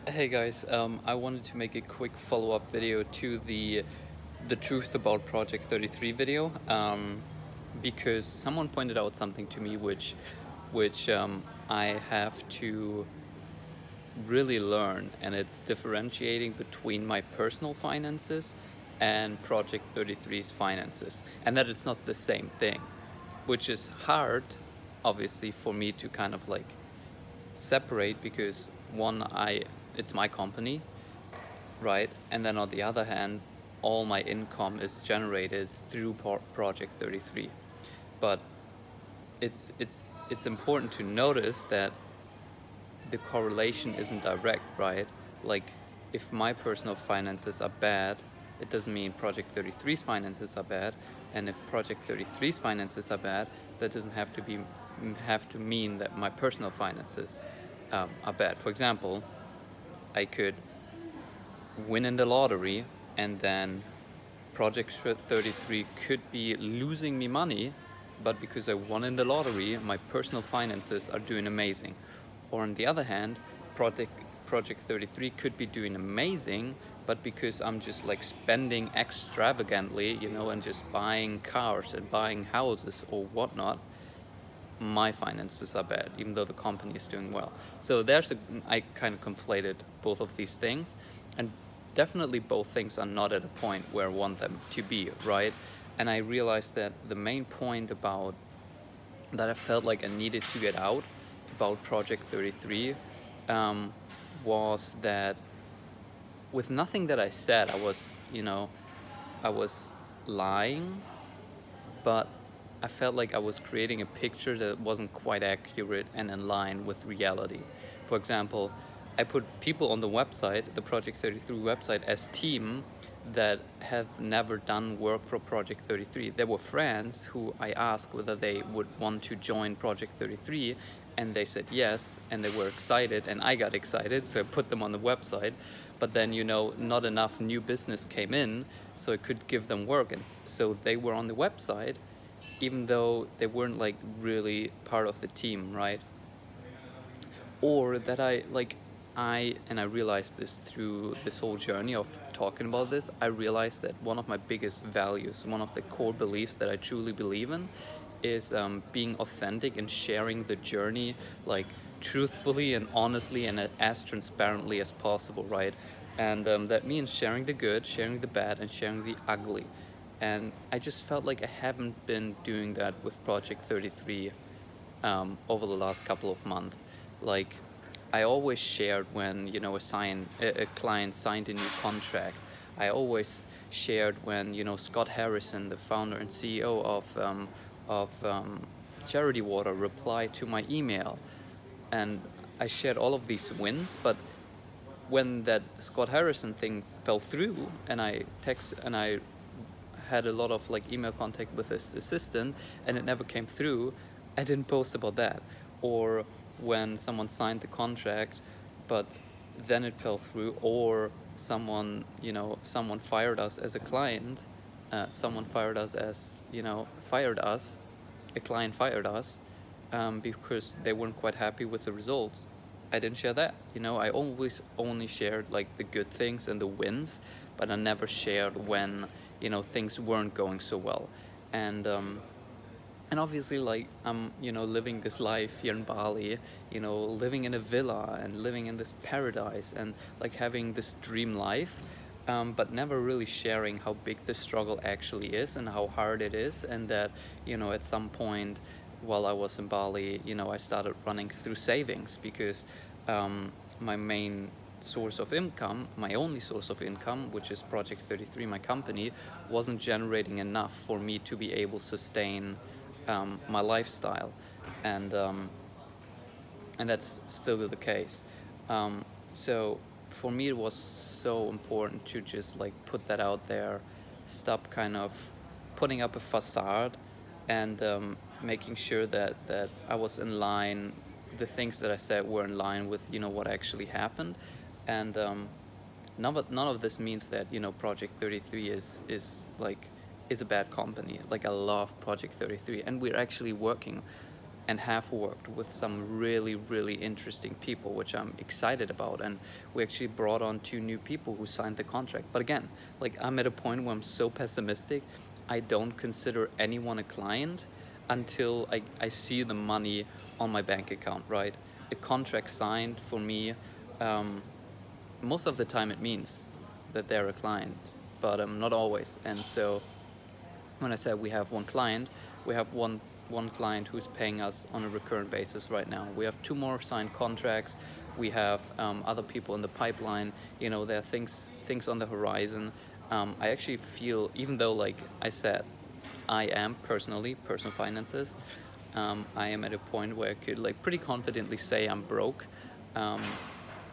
Hey guys, I wanted to make a quick follow-up video to the truth about Project 33 video, because someone pointed out something to me which I have to really learn, and it's differentiating between my personal finances and Project 33's finances, and that it's not the same thing, which is hard, obviously, for me to kind of like separate because one, it's my company, right? And then on the other hand, all my income is generated through Project 33. But it's important to notice that the correlation isn't direct, right? Like, if my personal finances are bad, it doesn't mean Project 33's finances are bad. And if Project 33's finances are bad, that doesn't have to mean that my personal finances are bad. For example, I could win in the lottery, and then Project 33 could be losing me money, but because I won in the lottery, my personal finances are doing amazing. Or on the other hand, Project Project 33 could be doing amazing, but because I'm just like spending extravagantly, and just buying cars and buying houses or whatnot, my finances are bad, even though the company is doing well. So I kind of conflated both of these things, and definitely both things are not at a point where I want them to be, right? And I realized that the main point about that I felt like I needed to get out about Project 33 was that with nothing that I said, I was lying, but I felt like I was creating a picture that wasn't quite accurate and in line with reality. For example, I put people on the website, the Project 33 website, as team that have never done work for Project 33. There were friends who I asked whether they would want to join Project 33, and they said yes, and they were excited, and I got excited, so I put them on the website. But then, not enough new business came in, so I could give them work, and so they were on the website, even though they weren't like really part of the team, right? Or that I realized this through this whole journey of talking about this. I realized that one of my biggest values, one of the core beliefs that I truly believe in, is being authentic and sharing the journey, like, truthfully and honestly and as transparently as possible, right? And that means sharing the good, sharing the bad, and sharing the ugly. And I just felt like I haven't been doing that with Project 33 over the last couple of months. Like, I always shared when a client signed a new contract. I always shared when Scott Harrison, the founder and CEO of Charity Water, replied to my email, and I shared all of these wins. But when that Scott Harrison thing fell through, and I had a lot of like email contact with his assistant, and it never came through, I didn't post about that. Or when someone signed the contract, but then it fell through, or someone fired us as a client, someone fired us as, fired us, a client fired us, because they weren't quite happy with the results. I didn't share that. I always only shared like the good things and the wins, but I never shared when things weren't going so well. And obviously, like, I'm living this life here in Bali, living in a villa and living in this paradise, and like having this dream life, but never really sharing how big the struggle actually is and how hard it is. And that at some point while I was in Bali, I started running through savings because my main source of income, my only source of income, which is Project 33, my company, wasn't generating enough for me to be able to sustain my lifestyle. And um, and that's still the case. So for me, it was so important to just like put that out there, stop kind of putting up a facade, and making sure that I was in line. The things that I said were in line with what actually happened. And none of this means that Project 33 is a bad company. Like, I love Project 33, and we're actually working and have worked with some really, really interesting people, which I'm excited about. And we actually brought on 2 new people who signed the contract. But again, like, I'm at a point where I'm so pessimistic, I don't consider anyone a client until I see the money on my bank account, right? A contract signed for me, most of the time it means that they're a client, but not always. And so when I said we have one client, we have one client who's paying us on a recurrent basis right now. We have 2 more signed contracts. We have other people in the pipeline. You know, there are things on the horizon. I actually feel, even though, like I said, I am personal finances, I am at a point where I could, like, pretty confidently say I'm broke.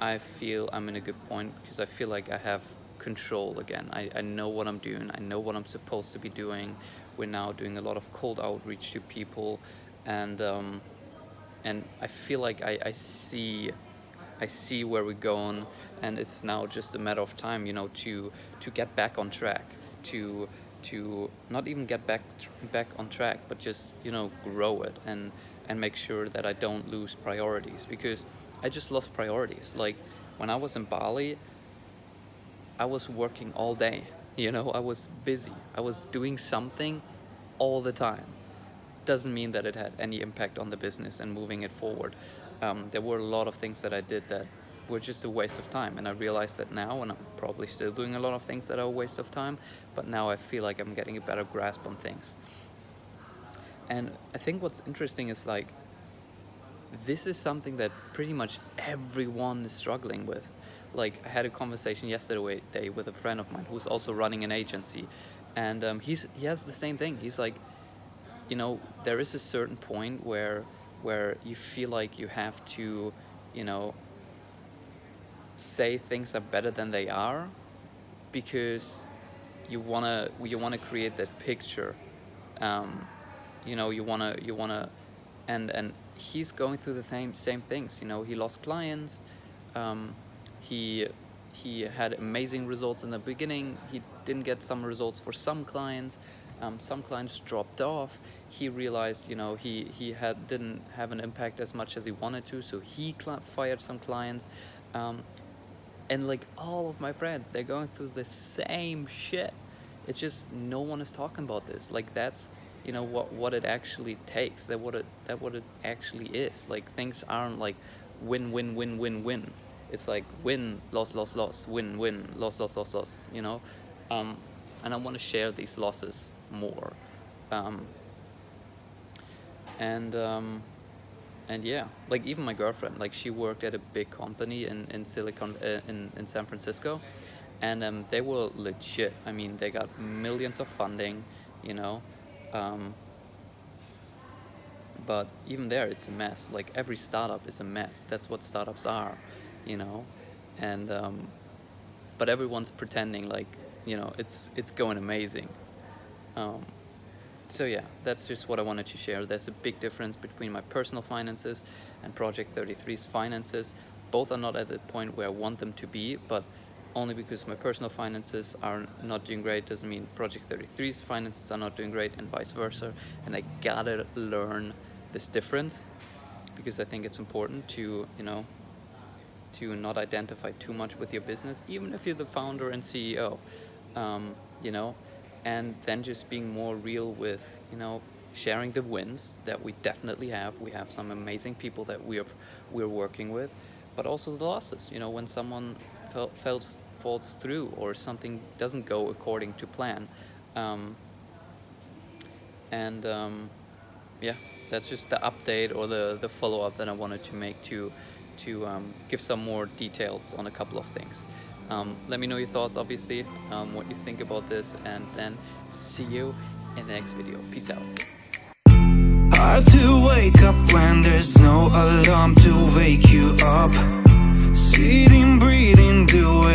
I feel I'm in a good point because I feel like I have control again. I know what I'm doing. I know what I'm supposed to be doing. We're now doing a lot of cold outreach to people, and I feel like I see where we're going, and it's now just a matter of time, you know, to get back on track, to not even get back on track, but just, you know, grow it and make sure that I don't lose priorities, because I just lost priorities. Like, when I was in Bali, I was working all day, you know, I was busy. I was doing something all the time. Doesn't mean that it had any impact on the business and moving it forward. There were a lot of things that I did that were just a waste of time, and I realized that now, and I'm probably still doing a lot of things that are a waste of time, but now I feel like I'm getting a better grasp on things. And I think what's interesting is, like, this is something that pretty much everyone is struggling with. Like, I had a conversation yesterday with a friend of mine who's also running an agency, and he has the same thing. He's like, you know, there is a certain point where you feel like you have to, you know, say things are better than they are, because you wanna create that picture. You know, you wanna, and he's going through the same things. You know, he lost clients. He had amazing results in the beginning. He didn't get some results for some clients. Some clients dropped off. He realized, you know, he didn't have an impact as much as he wanted to, so he fired some clients. And, like, all of my friends, they're going through the same shit. It's just no one is talking about this. Like, that's, you know, what it actually takes. That what it actually is. Like, things aren't like win. It's like win, loss, win, loss, you know? And I want to share these losses more. And yeah, like, even my girlfriend, like, she worked at a big company in San Francisco, and they were legit. I mean, they got millions of funding, you know, but even there, it's a mess. Like, every startup is a mess. That's what startups are, you know, and but everyone's pretending like, you know, it's going amazing. So yeah, that's just what I wanted to share. There's a big difference between my personal finances and Project 33's finances. Both are not at the point where I want them to be, but only because my personal finances are not doing great doesn't mean Project 33's finances are not doing great, and vice versa. And I gotta learn this difference, because I think it's important to, you know, to not identify too much with your business, even if you're the founder and CEO, you know, and then just being more real with, you know, sharing the wins that we definitely have. We have some amazing people that we're working with, but also the losses, you know, when someone falls through or something doesn't go according to plan. Yeah, that's just the update or the follow-up that I wanted to make to give some more details on a couple of things. Let me know your thoughts, obviously, what you think about this, and then see you in the next video. Peace out. Hard to wake up when there's no alarm to wake you up. Sitting, breathing, do